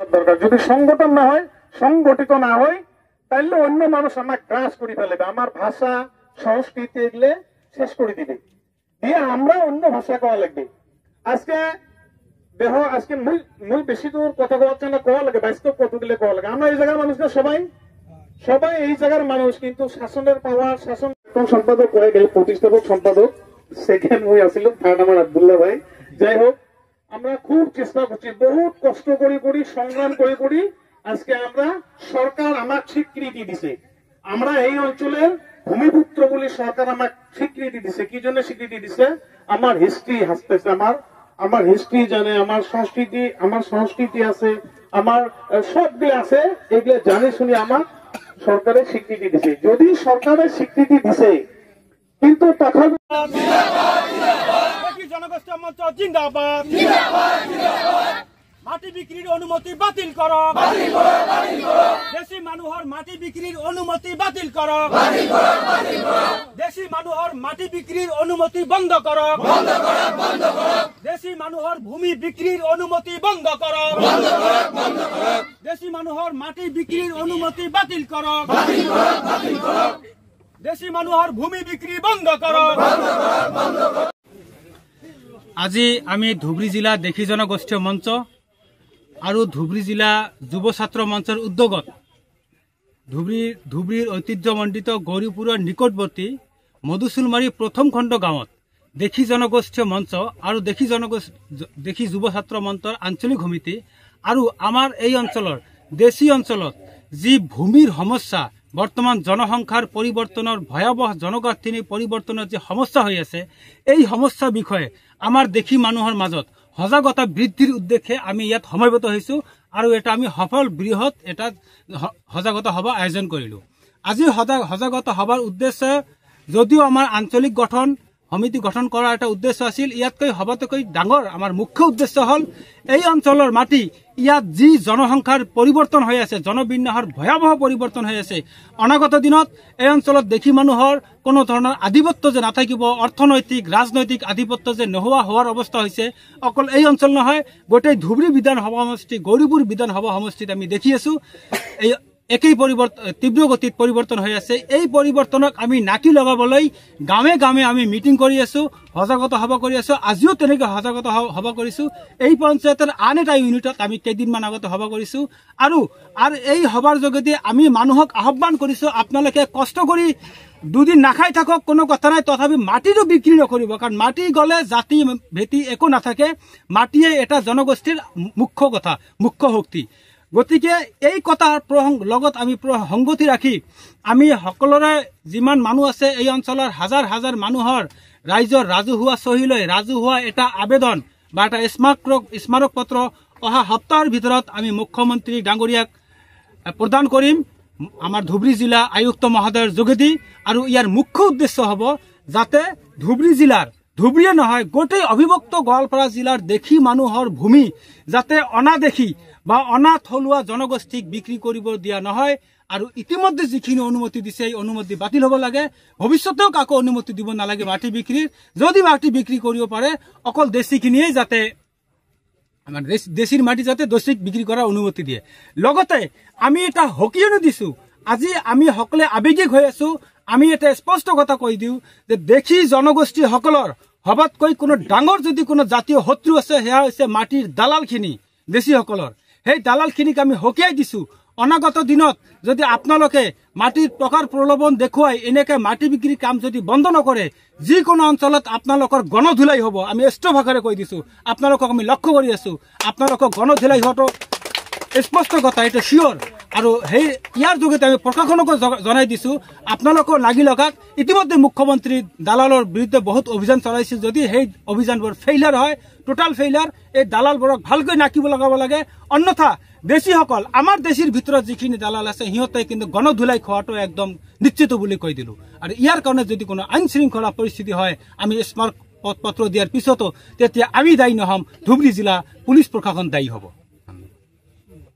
দরকার। যদি সংগঠন না হয়, সংগঠিত না হয়, তাহলে অন্য মানুষ আমার গ্রাস করে ফেলবে, আমার ভাষা সংস্কৃতি এগুলো শেষ করে দিবে, দিয়ে আমরা অন্য ভাষা কওয়া লাগবে। আজকে দেহ আজকে মুই বেশি দূর কথা কওয়ার না, কওয়া লাগে বাস্তব কতগুলো কওয়া লাগে। আমরা এই জায়গার মানুষকে সবাই এই জায়গার মানুষ, কিন্তু শাসনের পাওয়ার, শাসন সম্পাদক হয়ে গেল, প্রতিষ্ঠাপক সম্পাদক সেকেন্ড হয়ে আসছিল থার্ড আমার আব্দুল্লাহ ভাই। যাই হোক, আমরা খুব চেষ্টা করছি, বহুত কষ্ট করি সংগ্রাম করি আজকে আমরা সরকার আমার স্বীকৃতি দিছে। আমরা এই অঞ্চলের ভূমিপুত্র বলে সরকার আমার স্বীকৃতি দিছে। কি জন্য স্বীকৃতি দিছে? আমার হিস্ট্রি হাসতেছে, আমার হিস্ট্রি জানে, আমার সংস্কৃতি আছে, আমার সবগুলো আছে, এগুলো জানে শুনে আমার সরকারের স্বীকৃতি দিছে। যদি সরকারের স্বীকৃতি দিছে, কিন্তু তথাপি জনগোষ্ঠী মঞ্চ জিন্দাবাদ, মাটি বিক্রির অনুমতি বাতিল করো, দেশি মানুহৰ মাটি বিক্ৰিৰ অনুমতি বাতিল কৰো, দেশি মানুহৰ মাটি বিক্ৰিৰ অনুমতি বন্ধ কৰো, দেশি মানুহৰ ভূমি বিক্ৰিৰ অনুমতি বন্ধ কৰো, দেশি মানুহৰ মাটি বিক্ৰিৰ অনুমতি বাতিল কৰো, দেশি মানুহৰ ভূমি বিক্ৰি বন্ধ কৰো। আজি আমি ধুবুৰী জিলা দেশী জনগোষ্ঠী মঞ্চ আৰু ধুবুৰী জিলা যুৱ ছাত্ৰ মঞ্চৰ উদ্যোগত ধুবুৰীৰ ঐতিহ্যমণ্ডিত গৌৰীপুৰৰ নিকটৱৰ্তী মধুচুলমাৰী প্ৰথম খণ্ড গাঁৱত দেশী জনগোষ্ঠী মঞ্চ আৰু দেশী যুৱ ছাত্ৰ মঞ্চৰ আঞ্চলিক সমিতি আৰু আমাৰ এই অঞ্চলৰ দেশী অঞ্চলত যি ভূমিৰ সমস্যা, বৰ্তমান জনসংখ্যাৰ পৰিৱৰ্তনৰ ভয়াৱহ জনগাঁথনি পৰিৱৰ্তনৰ যি সমস্যা হৈ আছে, এই সমস্যাৰ বিষয়ে আমাৰ দেশী মানুহৰ মাজত সজাগতা বৃদ্ধিৰ উদ্দেশ্যে আমি ইয়াত সমবেত হৈছোঁ আৰু এটা আমি সফল বৃহৎ এটা সজাগতা সভা আয়োজন কৰিলোঁ। আজি সজাগতা সভাৰ উদ্দেশ্য যদিও আমাৰ আঞ্চলিক সমিতি গঠন কৰাৰ এটা উদ্দেশ্য আছিল, ইয়াতকৈ সবাতোকৈ ডাঙৰ আমাৰ মুখ্য উদ্দেশ্য হ'ল এই অঞ্চলৰ মাটি, ইয়াত যি জনসংখ্যাৰ পৰিৱৰ্তন হৈ আছে, জনবিন্যাসৰ ভয়াৱহ পৰিৱৰ্তন হৈ আছে, অনাগত দিনত এই অঞ্চলত দেশী মানুহৰ কোনো ধৰণৰ আধিপত্য যে নাথাকিব, অৰ্থনৈতিক ৰাজনৈতিক আধিপত্য যে নোহোৱা হোৱাৰ অৱস্থা হৈছে, অকল এই অঞ্চল নহয়, গোটেই ধুবুৰী বিধানসভা সমষ্টি, গৌৰীপুৰ বিধানসভা সমষ্টিত আমি দেখি আছো এই একেই তীব্ৰ গতিত পৰিৱৰ্তন হৈ আছে। এই পৰিৱৰ্তনক আমি নাকি লগাবলৈ গাঁৱে গাঁৱে আমি মিটিং কৰি আছো, সজাগতা সভা কৰি আছো। আজিও তেনেকৈ সজাগতা সভা কৰিছো। এই পঞ্চায়তৰ আন এটা ইউনিটত আমি কেইদিনমান আগতে সভা কৰিছো আৰু এই সভাৰ যোগেদি আমি মানুহক আহ্বান কৰিছো, আপোনালোকে কষ্ট কৰি দুদিন নাখাই থাকক, কোনো কথা নাই, তথাপি মাটিটো বিক্ৰী নকৰিব, কাৰণ মাটি গ'লে জাতি ভেটি একো নাথাকে। মাটিয়ে এটা জনগোষ্ঠীৰ মুখ্য শক্তি। গতিকে এই কথাৰ লগত আমি সংগতি ৰাখি আমি সকলোৰে যিমান মানুহ আছে এই অঞ্চলৰ হাজাৰ হাজাৰ মানুহৰ ৰাইজৰ ৰাজহুৱা চহীলৈ ৰাজহুৱা এটা আবেদন বা এটা স্মাৰক পত্ৰ অহা সপ্তাহৰ ভিতৰত আমি মুখ্যমন্ত্ৰী ডাঙৰীয়াক প্ৰদান কৰিম আমাৰ ধুবুৰী জিলা আয়ুক্ত মহোদয়ৰ যোগেদি। আৰু ইয়াৰ মুখ্য উদ্দেশ্য হ'ব যাতে ধুবুৰীয়ে নহয়, গোটেই অবিভক্ত গোৱালপাৰা জিলাৰ দেশী মানুহৰ ভূমি যাতে অনাদেশী বা অনাথলুৱা জনগোষ্ঠীক বিক্ৰী কৰিব দিয়া নহয়। আৰু ইতিমধ্যে যিখিনি অনুমতি দিছে এই অনুমতি বাতিল হ'ব লাগে, ভৱিষ্যতেও কাকো অনুমতি দিব নালাগে মাটি বিক্ৰীৰ। যদি মাটি বিক্ৰী কৰিব পাৰে, অকল দেশীখিনিয়ে যাতে আমাৰ দেশীৰ মাটি যাতে দোষীক বিক্ৰী কৰাৰ অনুমতি দিয়ে। লগতে আমি এটা সকীয়নো দিছো, আজি আমি সকলোৱে আৱেগিক হৈ আছো, আমি এটা স্পষ্ট কথা কৈ দিওঁ যে দেশী জনগোষ্ঠীসকলৰ সবাতকৈ কোনো ডাঙৰ যদি কোনো জাতীয় শত্ৰু আছে, সেয়া হৈছে মাটিৰ দালালখিনি দেশীসকলৰ। সেই দালালখিনিক আমি সকীয়াই দিছো। অনাগত দিনত যদি আপোনালোকে মাটিৰ প্ৰকাৰ প্ৰলোভন দেখুৱাই এনেকৈ মাটি বিক্ৰীৰ কাম যদি বন্ধ নকৰে, যিকোনো অঞ্চলত আপোনালোকৰ গণধুলাই হ'ব। আমি স্পষ্ট ভাষাৰে কৈ দিছো, আপোনালোকক আমি লক্ষ্য কৰি আছো, আপোনালোকক গণধুলাই হোৱাটো স্পষ্ট কথা, এইটো চিয়ৰ। আৰু ইয়াৰ যোগেদি আমি প্ৰশাসনকো জনাই দিছো, আপোনালোকো লাগি লগাক। ইতিমধ্যে মুখ্যমন্ত্ৰী দালালৰ বিৰুদ্ধে বহুত অভিযান চলাইছিল, যদি সেই অভিযানবোৰ ফেইলাৰ হয়, টোটাল ফেইলাৰ, এই দালালবোৰক ভালকৈ নাকিব লগাব লাগে। অন্যথা দেশীসকল, আমাৰ দেশীৰ ভিতৰত যিখিনি দালাল আছে, সিহঁতে কিন্তু গণধুলাই খোৱাটো একদম নিশ্চিত বুলি কৈ দিলো। আৰু ইয়াৰ কাৰণে যদি কোনো আইন শৃংখলা পৰিস্থিতি হয়, আমি স্মাৰক পত্ৰ দিয়াৰ পিছতো তেতিয়া আমি দায়ী নহ'ম, ধুবুৰী জিলা পুলিচ প্ৰশাসন দায়ী হ'ব।